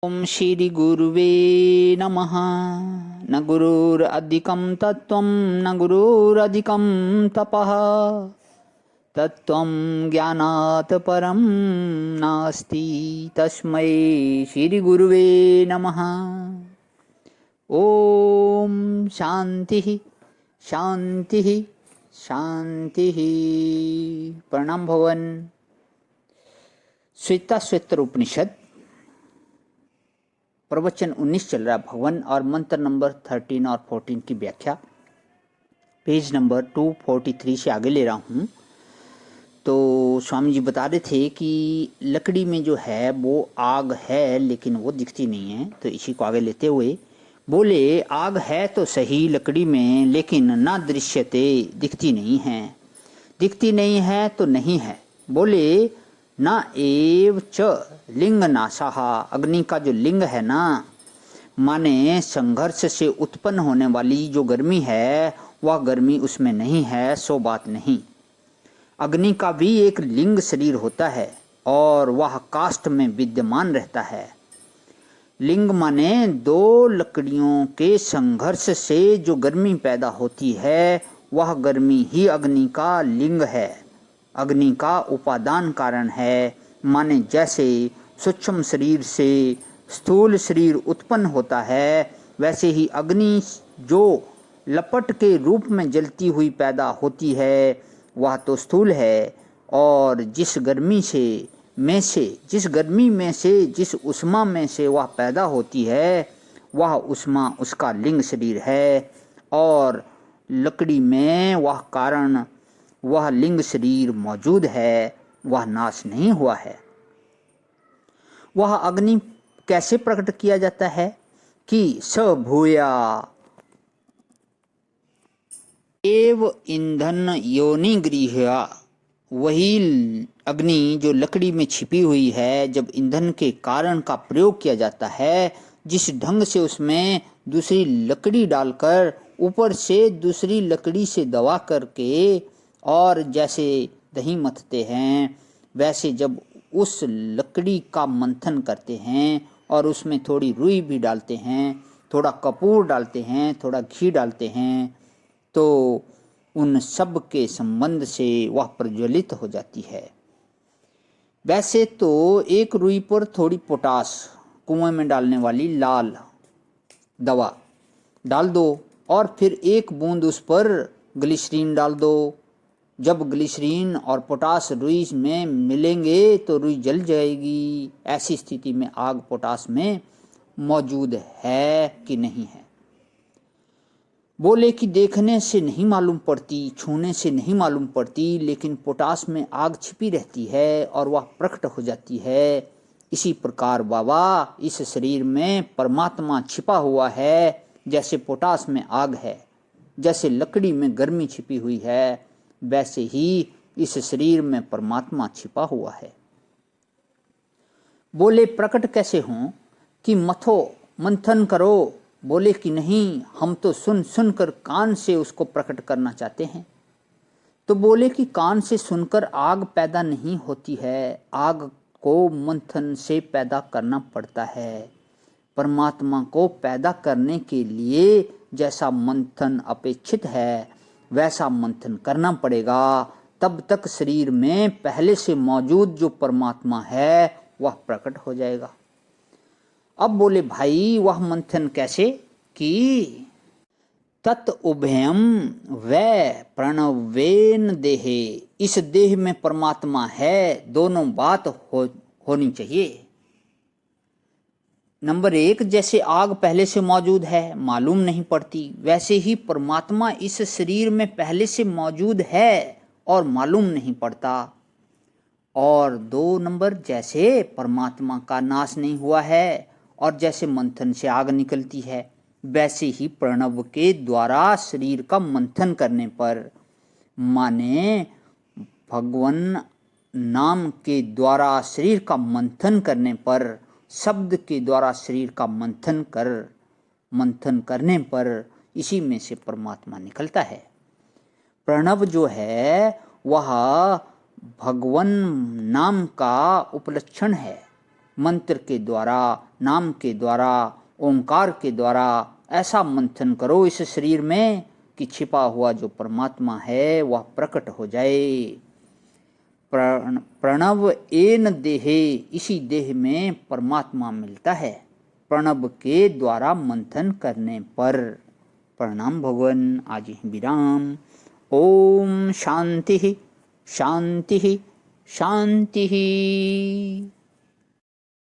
ओम श्री गुरुवे नमः। न गुरुरधिकं तत्त्वं न गुरुरधिकं तपः तत्त्वं ज्ञानात् परं नास्ति तस्मै श्री गुरुवे नमः। ओम शांति शांति शांति। प्रणाम भवन। श्वेताश्वेतर उपनिषद प्रवचन 19 चल रहा भगवान और मंत्र नंबर 13 और 14 की व्याख्या पेज नंबर 243 से आगे ले रहा हूँ। तो स्वामी जी बता रहे थे कि लकड़ी में जो है वो आग है लेकिन वो दिखती नहीं है। तो इसी को आगे लेते हुए बोले आग है तो सही लकड़ी में लेकिन ना दृश्यते, दिखती नहीं है। दिखती नहीं है तो नहीं है। बोले ना एव च लिंग नाशाह, अग्नि का जो लिंग है ना, माने संघर्ष से उत्पन्न होने वाली जो गर्मी है वह गर्मी उसमें नहीं है, सो बात नहीं। अग्नि का भी एक लिंग शरीर होता है और वह काष्ठ में विद्यमान रहता है। लिंग माने दो लकड़ियों के संघर्ष से जो गर्मी पैदा होती है वह गर्मी ही अग्नि का लिंग है, अग्नि का उपादान कारण है। माने जैसे सूक्ष्म शरीर से स्थूल शरीर उत्पन्न होता है वैसे ही अग्नि जो लपट के रूप में जलती हुई पैदा होती है वह तो स्थूल है। और जिस गर्मी में से जिस उष्मा में से वह पैदा होती है वह उष्मा उसका लिंग शरीर है। और लकड़ी में वह कारण वह लिंग शरीर मौजूद है, वह नाश नहीं हुआ है। वह अग्नि कैसे प्रकट किया जाता है कि स भूया एव ईंधन योनि गृह्या, वही अग्नि जो लकड़ी में छिपी हुई है जब ईंधन के कारण का प्रयोग किया जाता है, जिस ढंग से उसमें दूसरी लकड़ी डालकर ऊपर से दूसरी लकड़ी से दबा करके और जैसे दही मथते हैं वैसे जब उस लकड़ी का मंथन करते हैं और उसमें थोड़ी रुई भी डालते हैं, थोड़ा कपूर डालते हैं, थोड़ा घी डालते हैं, तो उन सब के संबंध से वह प्रज्वलित हो जाती है। वैसे तो एक रुई पर थोड़ी पोटास कुएं में डालने वाली लाल दवा डाल दो और फिर एक बूंद उस पर ग्लिसरीन डाल दो। जब ग्लिसरीन और पोटास रुई में मिलेंगे तो रुई जल जाएगी। ऐसी स्थिति में आग पोटास में मौजूद है कि नहीं है। बोले कि देखने से नहीं मालूम पड़ती, छूने से नहीं मालूम पड़ती, लेकिन पोटास में आग छिपी रहती है और वह प्रकट हो जाती है। इसी प्रकार बाबा इस शरीर में परमात्मा छिपा हुआ है। जैसे पोटास में आग है, जैसे लकड़ी में गर्मी छिपी हुई है, वैसे ही इस शरीर में परमात्मा छिपा हुआ है। बोले प्रकट कैसे हों कि मथो मंथन करो। बोले कि नहीं, हम तो सुन सुनकर कान से उसको प्रकट करना चाहते हैं। तो बोले कि कान से सुनकर आग पैदा नहीं होती है, आग को मंथन से पैदा करना पड़ता है। परमात्मा को पैदा करने के लिए जैसा मंथन अपेक्षित है वैसा मंथन करना पड़ेगा, तब तक शरीर में पहले से मौजूद जो परमात्मा है वह प्रकट हो जाएगा। अब बोले भाई वह मंथन कैसे कि तत् उभयम वै प्रणवेन देहे, इस देह में परमात्मा है, दोनों बात होनी चाहिए। नंबर 1, जैसे आग पहले से मौजूद है मालूम नहीं पड़ती, वैसे ही परमात्मा इस शरीर में पहले से मौजूद है और मालूम नहीं पड़ता। और 2 नंबर, जैसे परमात्मा का नाश नहीं हुआ है और जैसे मंथन से आग निकलती है वैसे ही प्रणव के द्वारा शरीर का मंथन करने पर, माने भगवान नाम के द्वारा शरीर का मंथन करने पर, शब्द के द्वारा शरीर का मंथन करने पर इसी में से परमात्मा निकलता है। प्रणव जो है वह भगवान नाम का उपलक्षण है। मंत्र के द्वारा, नाम के द्वारा, ओंकार के द्वारा ऐसा मंथन करो इस शरीर में कि छिपा हुआ जो परमात्मा है वह प्रकट हो जाए। प्रणव एन देहे, इसी देह में परमात्मा मिलता है प्रणव के द्वारा मंथन करने पर। प्रणाम भगवान। आज ही विराम। ओम शांति शांति शांति।